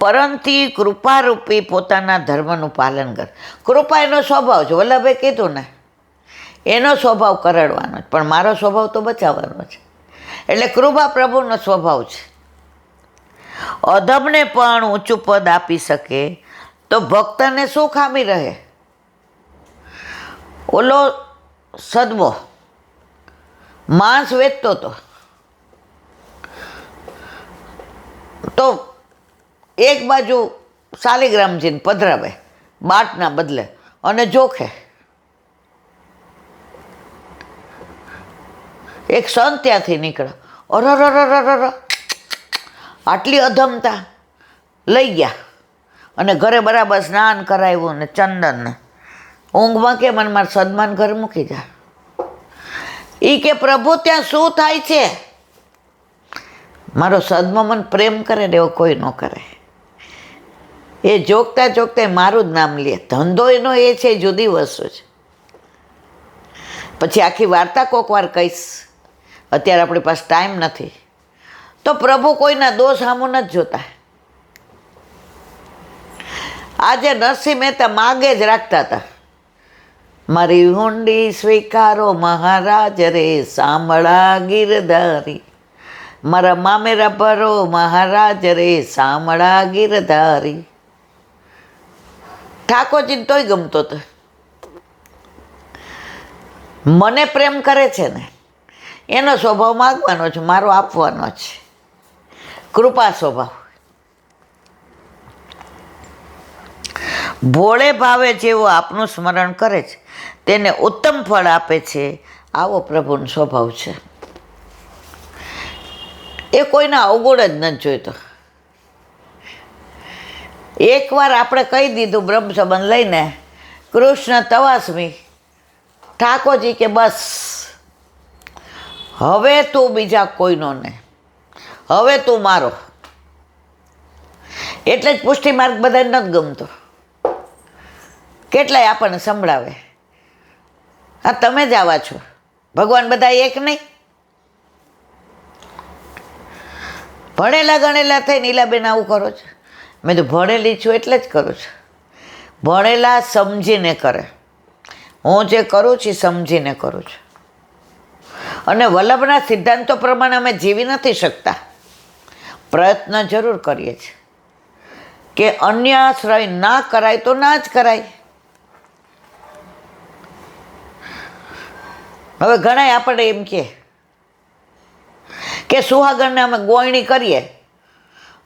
પરંતુ કૃપારૂપી પોતાના ધર્મનું પાલન કર. કૃપા એનો સ્વભાવ છે, વલ્લભે કીધું ને, એનો સ્વભાવ કરડવાનો છે, પણ મારો સ્વભાવ તો બચાવવાનો છે. એટલે કૃપા પ્રભુનો સ્વભાવ છે. અધમને પણ ઊંચું પદ આપી શકે તો ભક્તને શું ખામી રહે? ઓલો સદમો માંસ વેચતો હતો, તો એક બાજુ શાલિગ્રામજીને પધરાવે બાટના બદલે અને જોખે. એક સંત ત્યાંથી નીકળ્યો, અરર, આટલી અધમતા, લઈ ગયા અને ઘરે બરાબર સ્નાન કરાવ્યું ને ચંદન. ઊંઘમાં કે મને મારા સદમાન ઘર મૂકી જા. એ કે પ્રભુ ત્યાં શું થાય છે? મારો સદમો મને પ્રેમ કરે ને એવો કોઈ ન કરે. એ જોગતા જોગતા મારું જ નામ લે. ધંધો એનો એ છે, જુદી વસ્તુ છે. પછી આખી વાર્તા કોક વાર કહીશ, અત્યારે આપણી પાસે ટાઈમ નથી. તો પ્રભુ કોઈના દોષ સામું નથી જોતા. આજે નરસિંહ મહેતા માગે જ રાખતા હતા, મારી હુંડી સ્વીકારો મહારાજ રે સાંભળા ગિરધારી, મારા મામેરા ભરો મહારાજ રે સાંભળા ગિરધારી. ઠાકોરજીને તોય ગમતો હતો. મને પ્રેમ કરે છે ને, એનો સ્વભાવ માગવાનો છે, મારો આપવાનો છે. કૃપા સ્વભાવ. ભોળે ભાવે જેવો આપનું સ્મરણ કરે છે તેને ઉત્તમ ફળ આપે છે, આવો પ્રભુનો સ્વભાવ છે. એ કોઈના અવગુણ જ નથી જોઈતો. એકવાર આપણે કહી દીધું બ્રહ્મ સંબંધ લઈને, કૃષ્ણ તવાસ્મી, ઠાકોરજી કે બસ હવે તું બીજા કોઈનો ને, હવે તું મારો. એટલે જ પુષ્ટિ માર્ગ બધાને નથી ગમતો. કેટલાય આપણને સંભળાવે, હા તમે જ આવા છો, ભગવાન બધા એક નહીં. ભણેલા ગણેલા થઈને નીલાબેન આવું કરો છો. મેં તો ભણેલી છું એટલે જ કરું છું. ભણેલા સમજીને કરે. હું જે કરું છું સમજીને કરું છું. અને વલ્લભના સિદ્ધાંતો પ્રમાણે અમે જીવી નથી શકતા. પ્રયત્ન જરૂર કરીએ છીએ કે અન્ય આશ્રય ના કરાય તો ના જ કરાય. હવે ઘણા આપણે એમ કે સુહાગણને અમે ગોયણી કરીએ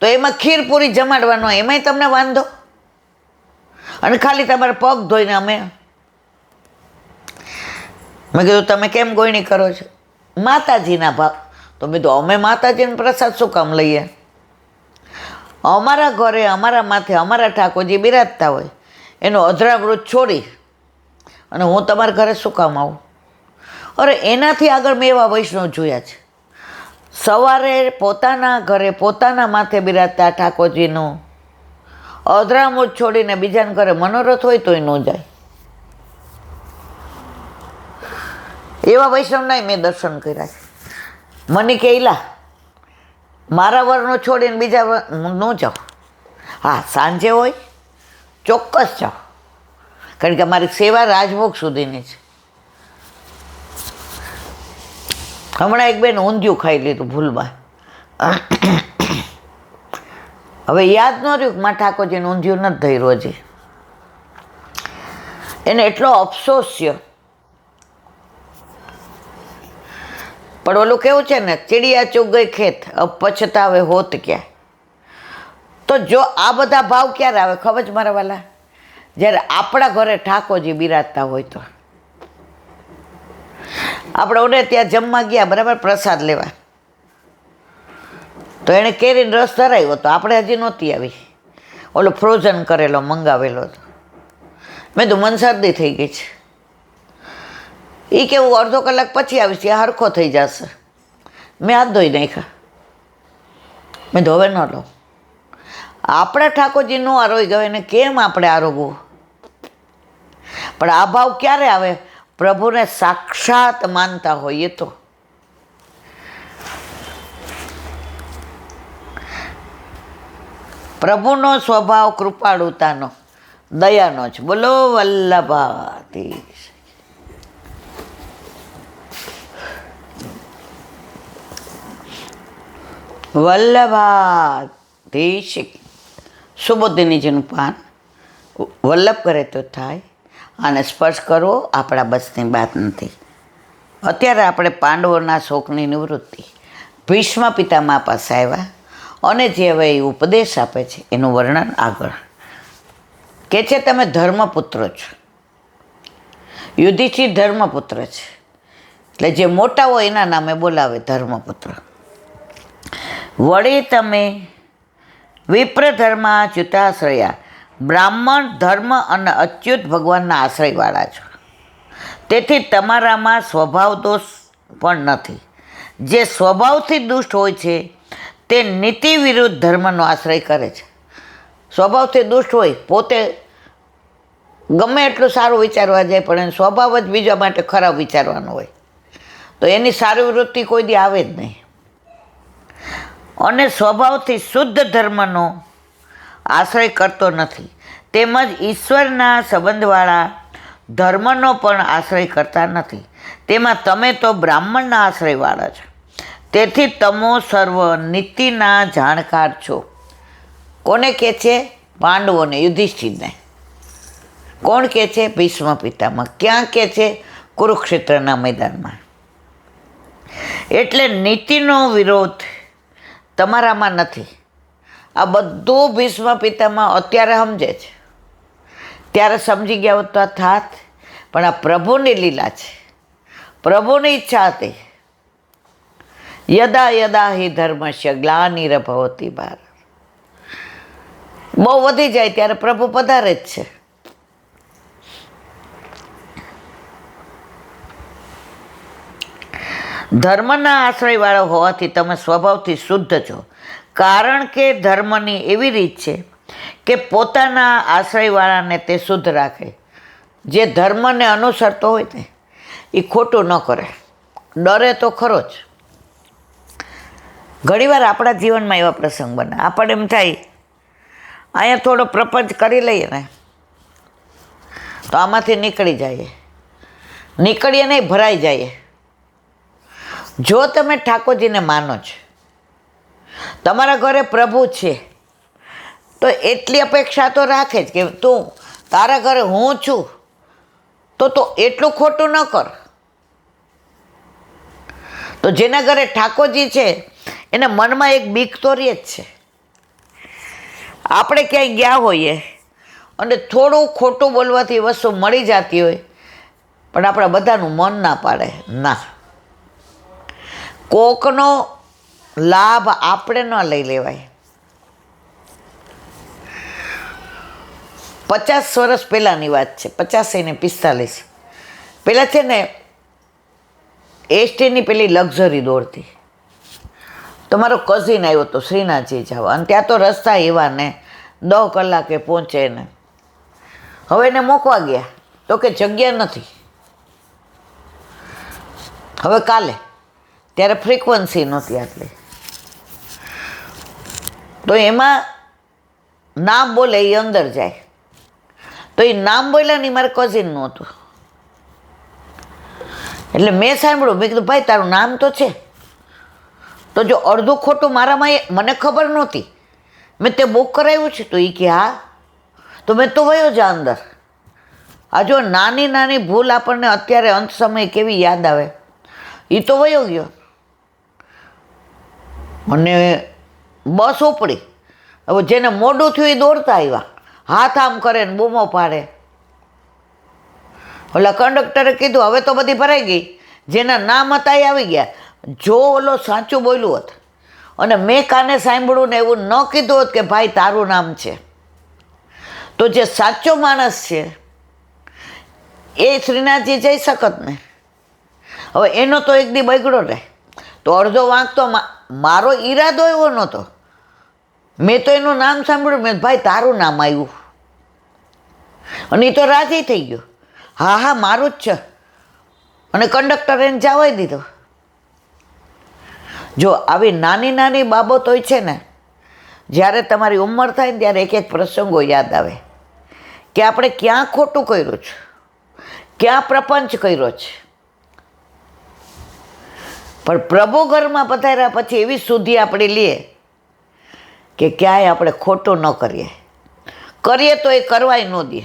તો એમાં ખીર પૂરી જમાડવાનો, એમાંય તમને વાંધો, અને ખાલી તમારે પગ ધોઈને મેં કીધું તમે કેમ ગોયણી કરો છો? માતાજીના ભાવ. તો મેં કીધું અમે માતાજીનો પ્રસાદ શું કામ લઈએ? અમારા ઘરે અમારા માથે અમારા ઠાકોરજી બિરાજતા હોય, એનો અધરામૃત છોડી અને હું તમારા ઘરે શું કામ આવું? અરે એનાથી આગળ મેં એવા વૈષ્ણવ જોયા છે, સવારે પોતાના ઘરે પોતાના માથે બિરાજતા ઠાકોરજીનું અધરામૃત છોડીને બીજાના ઘરે મનોરથ હોય તોય ન જાય. એવા વૈષ્ણવના મેં દર્શન કર્યા છે. મને કહેલા મારા વરનો છોડીને બીજા ન જાઓ. હા સાંજે હોય ચોક્કસ જાઓ, કારણ કે મારી સેવા રાજભોગ સુધીની છે. હમણાં એક બેન ઊંધિયું ખાઈ લીધું ભૂલમાં. હવે યાદ ન રહ્યું કે મારા ઠાકોરજીને ઊંધિયું નથી ધર્યું હજી. એને એટલો અફસોસ થયો. પણ ઓલું કેવું છે ને, ચીડિયા ચૂગ ગઈ ખેત, અબ પછતાવે હોત ક્યાં. તો જો આ બધા ભાવ ક્યારે આવે ખબર છે મારા વાલા? જ્યારે આપણા ઘરે ઠાકોરજી બિરાજતા હોય તો. આપણે ઓને ત્યાં જમવા ગયા, બરાબર, પ્રસાદ લેવા, તો એણે કેરીનો રસ ધરાવ્યો તો આપણે હજી નહોતી આવી, ઓલો ફ્રોઝન કરેલો મંગાવેલો હતો. મેં તો મન શરદી થઈ ગઈ છે. એ કેવું અડધો કલાક પછી આવીશ, ત્યાં હરખો થઈ જશે. મેં હાથ ધોઈ નાખ્યા. મેં તો હવે ન લો. આપણા ઠાકોરજી નો આરોગી ગયો એને કેમ આપણે આરોગવું? પણ આ ભાવ ક્યારે આવે? પ્રભુને સાક્ષાત માનતા હોઈએ તો. પ્રભુનો સ્વભાવ કૃપાળુતાનો, દયાનો છે. બોલો વલ્લભાધીશ. વલ્લભાધીશ. સુબોધિનીજીનું પાન વલ્લભ કરે તો થાય, આને સ્પર્શ કરવો આપણા બસની વાત નથી. અત્યારે આપણે પાંડવોના શોકની નિવૃત્તિ ભીષ્મ પિતામહ પાસે આવ્યા અને જે હવે એ ઉપદેશ આપે છે એનું વર્ણન આગળ કે છે. તમે ધર્મપુત્ર છો. યુધિષ્ઠિર ધર્મપુત્ર છે, એટલે જે મોટા હોય એના નામે બોલાવે ધર્મપુત્ર. વળી તમે વિપ્ર ધર્માચ્યુતાશ્રયા, બ્રાહ્મણ ધર્મ અને અચ્યુત ભગવાનના આશ્રયવાળા છો. તેથી તમારામાં સ્વભાવ દોષ પણ નથી. જે સ્વભાવથી દુષ્ટ હોય છે તે નીતિ વિરુદ્ધ ધર્મનો આશ્રય કરે છે. સ્વભાવથી દુષ્ટ હોય, પોતે ગમે એટલું સારું વિચારવા જાય પણ એનો સ્વભાવ જ બીજા માટે ખરાબ વિચારવાનો હોય, તો એની સારી વૃત્તિ કોઈ દી આવે જ નહીં. અને સ્વભાવથી શુદ્ધ ધર્મનો આશ્રય કરતો નથી, તેમજ ઈશ્વરના સંબંધવાળા ધર્મનો પણ આશ્રય કરતા નથી. તેમાં તમે તો બ્રાહ્મણના આશ્રયવાળા છો. તેથી તમો સર્વ નીતિના જાણકાર છો. કોને કહે છે? પાંડવોને, યુધિષ્ઠિરને. કોણ કહે છે? ભીષ્મ પિતામહ. ક્યાં કહે છે? કુરુક્ષેત્રના મેદાનમાં. એટલે નીતિનો વિરોધ તમારામાં નથી. આ બધું ભીષ્મ પિતામહ અત્યારે સમજે છે, ત્યારે સમજી ગયા હોત તો આ થાત. પણ આ પ્રભુની લીલા છે, પ્રભુની ઈચ્છા હતી. યદા યદા હિ ધર્મસ્ય ગ્લાનિર્ભવતિ ભારત. બહુ વધી જાય ત્યારે પ્રભુ પધારે જ છે. ધર્મના આશ્રયવાળા હોવાથી તમે સ્વભાવથી શુદ્ધ છો. કારણ કે ધર્મની એવી રીત છે કે પોતાના આશ્રયવાળાને તે શુદ્ધ રાખે. જે ધર્મને અનુસરતો હોય ને એ ખોટું ન કરે, ડરે તો ખરો જ. ઘણીવાર આપણા જીવનમાં એવા પ્રસંગ બને, આપણે એમ થાય અહીંયા થોડો પ્રપંચ કરી લઈએ ને તો આમાંથી નીકળી જઈએ, નીકળીએ નહીં ભરાઈ જઈએ. જો તમે ઠાકોરજીને માનો છો, તમારા ઘરે પ્રભુ છે, તો એટલી અપેક્ષા તો રાખે જ કે તું તારા ઘરે હું છું તો એટલું ખોટું ન કર. તો જેના ઘરે ઠાકોરજી છે એને મનમાં એક બીક તો રહે જ છે. આપણે ક્યાંય ગયા હોઈએ અને થોડું ખોટું બોલવાથી વસ્તુ મળી જતી હોય, પણ આપણા બધાનું મન ના પાડે. ના, કોકનો લાભ આપણે ન લઈ લેવાય. 50 વર્ષ પહેલાંની વાત છે, 50 ને 45 પહેલાં છે ને એસટીની પેલી લક્ઝરી દોડતી. તો મારો કઝિન આવ્યો હતો શ્રીનાથજી જવા, અને ત્યાં તો રસ્તા એવા ને 10 કલાકે પહોંચે ને. હવે એને મૂકવા ગયા તો કે જગ્યા નથી. હવે કાલે, ત્યારે ફ્રીક્વન્સી નહોતી આટલી, તો એમાં નામ બોલે એ અંદર જાય. તો એ નામ બોલ્યા ને મારે કઝિનનું હતું. એટલે મેં સાંભળ્યું, મેં કીધું ભાઈ તારું નામ તો છે, તો જો અડધું ખોટું મારામાં મને ખબર નહોતી, મેં તે બુક કરાવ્યું છે. તો એ કે હા. તો મેં તો વયો જા અંદર. આ જો નાની નાની ભૂલ આપણને અત્યારે અંત સમયે કેવી યાદ આવે, એ તો વયો ગયો. અને બસ ઉપડી. હવે જેને મોડું થયું એ દોડતા આવ્યા, હાથ આમ કરે ને બૂમો પાડે. ઓલા કંડક્ટરે કીધું હવે તો બધી ભરાઈ ગઈ, જેના નામ હતા એ આવી ગયા. જો ઓલો સાચું બોલ્યું હોત અને મેં કાને સાંભળ્યું ને એવું ન કીધું હોત કે ભાઈ તારું નામ છે, તો જે સાચો માણસ છે એ શ્રીનાથજી જઈ શકત ને. હવે એનો તો એક દી બગડો રહે. તો અડધો વાંક તો મારો ઈરાદો એવો નહોતો. મેં તો એનું નામ સાંભળ્યું, મેં ભાઈ તારું નામ આવ્યું, અને એ તો રાજી થઈ ગયો. હા હા મારું જ છે, અને કંડક્ટરે એને જવાઈ દીધો. જો આવી નાની નાની બાબતો છે ને, જ્યારે તમારી ઉંમર થાય ને ત્યારે એક એક પ્રસંગો યાદ આવે કે આપણે ક્યાં ખોટું કર્યું છે, ક્યાં પ્રપંચ કર્યો છે. પણ પ્રભુ ઘરમાં પધાર્યા પછી એવી શુદ્ધિ આપણે લઈએ કે ક્યાંય આપણે ખોટું ન કરીએ, કરીએ તો એ કરવાય ન દે.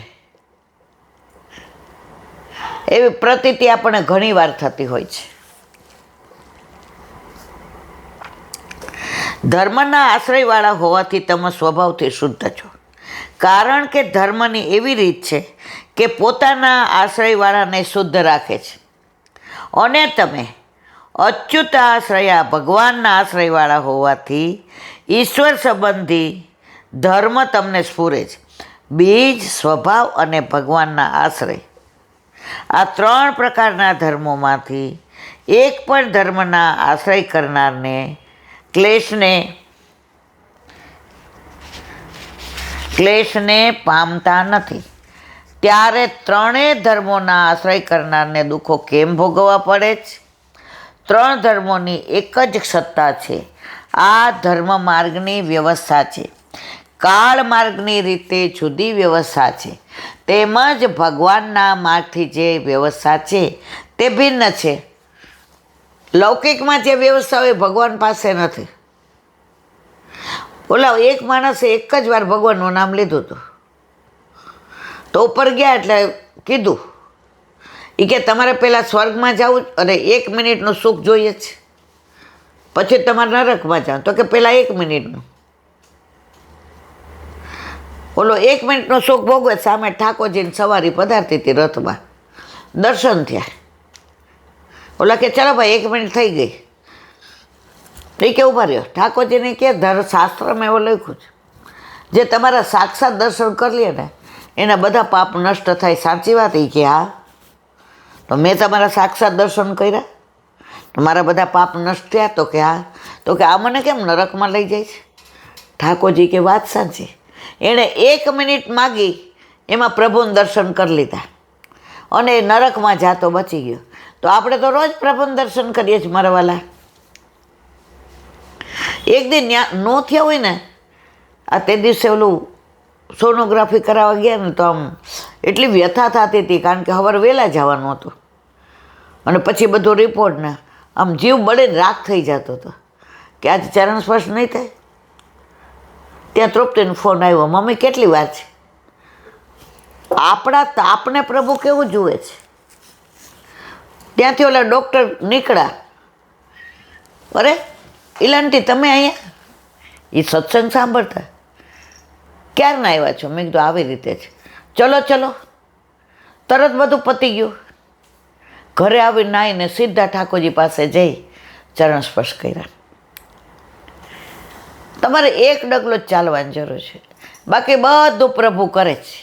એવી પ્રતીતિ આપણને ઘણી વાર થતી હોય છે. ધર્મના આશ્રયવાળા હોવાથી તમે સ્વભાવથી શુદ્ધ છો, કારણ કે ધર્મની એવી રીત છે કે પોતાના આશ્રયવાળાને શુદ્ધ રાખે છે. અને તમે અચ્યુત આશ્રયા ભગવાનના આશ્રયવાળા હોવાથી ઈશ્વર સંબંધી ધર્મ તમને સ્ફુરે છે. બીજ, સ્વભાવ અને ભગવાનના આશ્રય, આ 3 પ્રકારના ધર્મોમાંથી એક પણ ધર્મના આશ્રય કરનારને ક્લેશને પામતા નથી. ત્યારે 3 ધર્મોના આશ્રય કરનારને દુઃખો કેમ ભોગવવા પડે છે? 3 ધર્મોની એક જ સત્તા છે. આ ધર્મ માર્ગની વ્યવસ્થા છે. કાળ માર્ગની રીતે જુદી વ્યવસ્થા છે, તેમજ ભગવાનના માર્ગથી જે વ્યવસ્થા છે તે ભિન્ન છે. લૌકિકમાં જે વ્યવસ્થા હોય ભગવાન પાસે નથી. ઓલા એક માણસે એક જ વાર ભગવાનનું નામ લીધું હતું, તો ઉપર ગયા એટલે કીધું એ કે તમારે પહેલાં સ્વર્ગમાં જવું અને 1 મિનિટનું સુખ જોઈએ છે, પછી તમારે નરકમાં જાવ. તો કે પહેલાં 1 મિનિટનું. ઓલો 1 મિનિટનું સુખ ભોગવે, સામે ઠાકોરજીની સવારી પધારતી હતી રથમાં, દર્શન થયા. ઓલા કે ચાલો ભાઈ 1 મિનિટ થઈ ગઈ. એ કે ઉભા રહ્યો. ઠાકોરજીને કે શાસ્ત્રમાં એવું લખ્યું છે જે તમારા સાક્ષાત દર્શન કરી લે ને એના બધા પાપ નષ્ટ થાય. સાચી વાત? એ કે હા. તો મેં તમારા સાક્ષાત દર્શન કર્યા, મારા બધા પાપ નષ્ટ થયા? તો કે હા. તો કે આ મને કેમ નરકમાં લઈ જાય છે? ઠાકોરજી કે વાત સાચી. એણે 1 મિનિટ માગી, એમાં પ્રભુને દર્શન કરી લીધા અને એ નરકમાં જાતો બચી ગયો. તો આપણે તો રોજ પ્રભુને દર્શન કરીએ છીએ મારા વાલા. એક દિન ન થયા હોય ને, આ તે દિવસે ઓલું સોનોગ્રાફી કરાવવા ગયા ને, તો આમ એટલી વ્યથા થતી હતી, કારણ કે સવારે વહેલા જવાનું હતું અને પછી બધો રિપોર્ટ ને આમ જીવ બળીને રાખ થઈ જતો હતો કે આજે ચરણ સ્પર્શ નહીં થાય. ત્યાં તૃપ્તિનો ફોન આવ્યો, મમ્મી કેટલી વાર છે? આપને પ્રભુ કેવું જુએ છે. ત્યાંથી ઓલા ડૉક્ટર નીકળ્યા, અરે ઇલાન્ટી તમે અહીંયા? એ સત્સંગ સાંભળતા. ક્યારના આવ્યા છો? મેં કીધું આવી રીતે છે. ચલો ચલો, તરત બધું પતી ગયું. ઘરે આવી નાહીને સીધા ઠાકોરજી પાસે જઈ ચરણ સ્પર્શ કર્યા. તમારે એક ડગલો જ ચાલવાની જરૂર છે, બાકી બધું પ્રભુ કરે છે.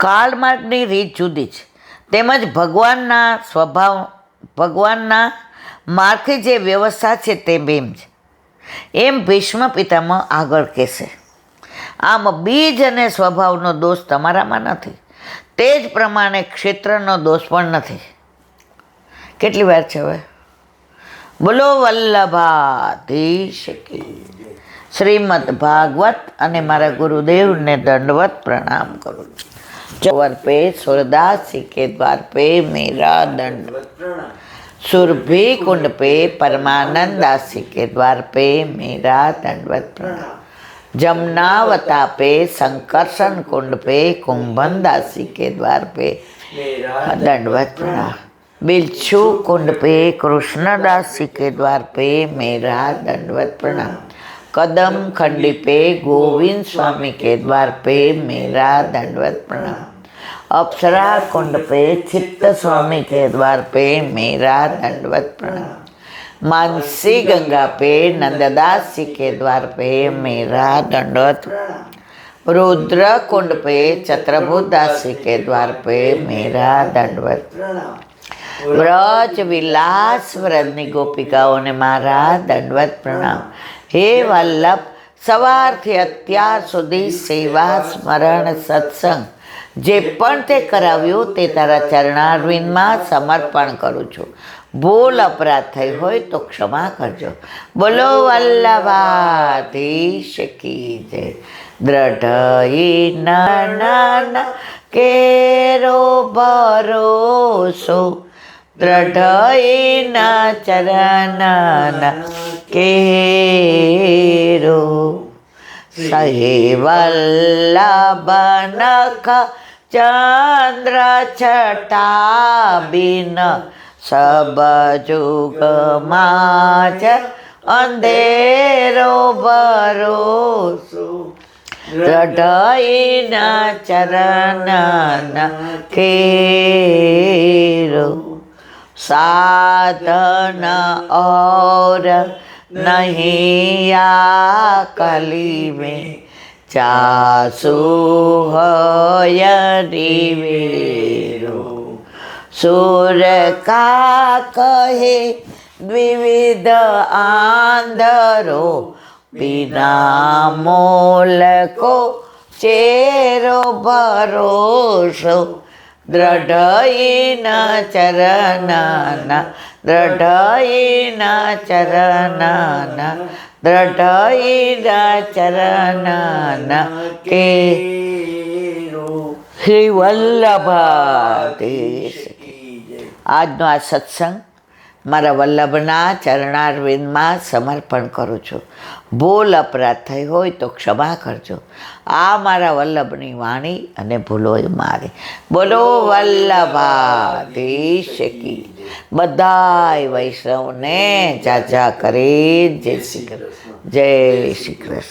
કાળ માર્ગની રીત જુદી છે, તેમજ ભગવાનના માર્ગથી જે વ્યવસ્થા છે તે બેમ છે, એમ ભીષ્મ પિતામહ આગળ કહેશે. આમ બીજ અને સ્વભાવનો દોષ તમારામાં નથી, તે જ પ્રમાણે ક્ષેત્રનો દોષ પણ નથી. કેટલી વાર છે હવે? બોલો વલ્લભાધીશ કી. શ્રીમદ ભાગવત. અને મારા ગુરુદેવને દંડવત પ્રણામ કરું છું. द्वार पे सूरदास के द्वार पे मेरा दंडवत प्रणाम. सुरभि कुंड पे परमानंद दास के द्वार पे मेरा दंडवत प्रणाम. जमुनावता पे संकर्षण कुंड पे कुंभन दासी के द्वार पे दंडवत प्रणाम. बिच्छू कुंड पे कृष्णदासी के द्वार पे मेरा दंडवत प्रणाम. कदम खंडी पे गोविंद स्वामी के द्वार पे मेरा दंडवत प्रणाम. अप्सरा कुंड पे चित्त स्वामी के द्वार पे मेरा दंडवत प्रणाम. मानसी गंगा पे नंददास जी के द्वार पे मेरा दंडवत प्रणाम. रुद्र कुंड पे चत्रभुज दास जी के द्वार पे मेरा दंडवत प्रणाम. व्रज विलास व्रजनी गोपिकाओं ने मारा दंडवत प्रणाम. हे वल्लभ, સવારથી અત્યાર સુધી સેવા સ્મરણ સત્સંગ જે પણ તે કરાવ્યું તે તારા ચરણારવિંદમાં સમર્પણ કરું છું. ભૂલ અપરાધ થઈ હોય તો ક્ષમા કરજો. બોલો વલ્લભાધીશ કી જય. દ્રઢ નન કેરો ભરોસો, દ્રઢ ચરણ કેરો. સહે વલ્લભ નખ ચંદ્ર છટા બિન, સબ જુગ માચ અંધેરો ભરોસો. દ્રઢ ચરણ કેરો. સાધન और नहीं आ कली में, चासु हरिवेरो. सुर का कहे द्विविध आंधरो, बिना मोल को चेरो भरोસો. દ્રઢ ચરણ, દ્રઢ ચરણ, દ્રઢ ચરણ કે. શ્રી વલ્લભાધીશ. આજનો આ સત્સંગ મારા વલ્લભના ચરણારવિંદમાં સમર્પણ કરું છું. ભૂલ અપરાધ થઈ હોય તો ક્ષમા કરજો. આ મારા વલ્લભની વાણી અને ભૂલો મારી. બોલો વલ્લભાધીશ કી. બધાય વૈષ્ણવને જાજા કરી જય શ્રી કૃષ્ણ. જય શ્રી કૃષ્ણ.